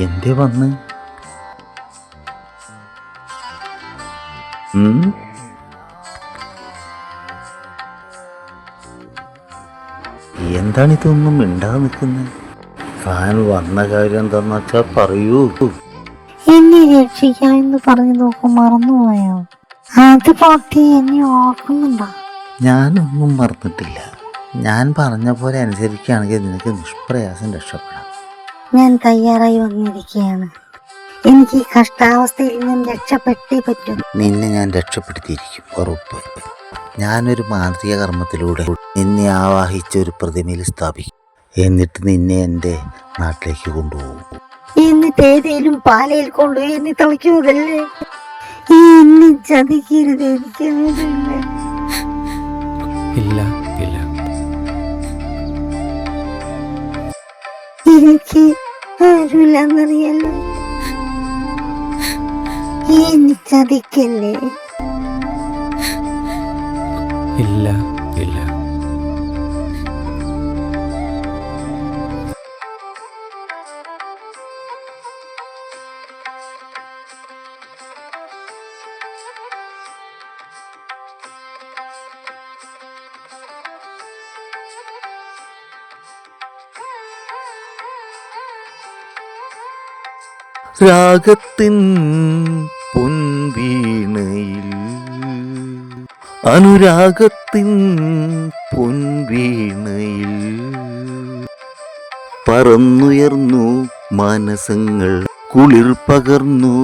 എന്തേ വന്ന്? എന്താണിതൊന്നും മിണ്ടാതെ നിൽക്കുന്നത്? താൻ വന്ന കാര്യം എന്താന്ന് വെച്ചാൽ പറയൂ. എന്നെ രക്ഷിക്കാമെന്ന് പറഞ്ഞു നോക്കും, മറന്നുപോയോ? അത് പാട്ടി എന്നെ ഓർക്കുന്നുണ്ടോ? ഞാനൊന്നും മറന്നിട്ടില്ല. ഞാൻ പറഞ്ഞ പോലെ അനുസരിക്കുകയാണെങ്കിൽ നിനക്ക് നിഷ്പ്രയാസം രക്ഷപ്പെടാം. ഞാൻ തയ്യാറായി വന്നിരിക്കുകയാണ്. എനിക്ക് ഈ കഷ്ടാവസ്ഥയിൽ നിന്ന് രക്ഷപ്പെട്ടേ പറ്റൂ. നിന്നെ ഞാൻ രക്ഷപ്പെടുത്തിയിരിക്കും, ഉറപ്പ്. ഞാനൊരു മാന്ത്രിക കർമ്മത്തിലൂടെ നിന്നെ ആവാഹിച്ച ഒരു പ്രതിമയിൽ സ്ഥാപിക്കും. എന്നിട്ട് നിന്നെ എൻ്റെ നാട്ടിലേക്ക് കൊണ്ടുപോകും. എന്നിട്ട് ഏതേലും പാലയിൽ കൊണ്ടുപോയി എന്നെ തളിക്കുന്നതല്ലേ? എന്നെ ചതിക്കരുത്, എനിക്ക് ഇല്ല ഇല്ല, എനിക്ക് ആരുമില്ലെന്നറിയല്ലോ. എന്നെ ചതിക്കല്ലേ? ഇല്ല ഇല്ല. രാഗത്തിൻ പൊൻവീണയിൽ, അനുരാഗത്തിൻ പൊൻവീണയിൽ പറന്നുയർന്നു മാനസങ്ങൾ, കുളിർ പകർന്നു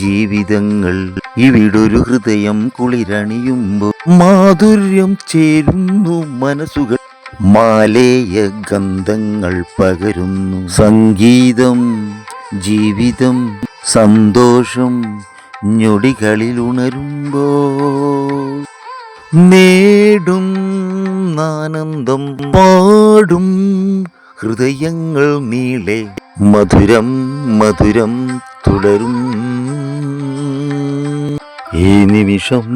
ജീവിതങ്ങൾ. ഇവിടൊരു ഹൃദയം കുളിരണിയുമ്പോൾ മാധുര്യം ചേരുന്നു മനസ്സുകൾ. മാലേയ ഗന്ധങ്ങൾ പകരുന്നു സംഗീതം, ജീവിതം, സന്തോഷം ഞൊടികളിലുണരുമ്പോൾ നേടും ആനന്ദം പാടും ഹൃദയങ്ങൾ നീളെ. മധുരം മധുരം തുടരും ഈ നിമിഷം.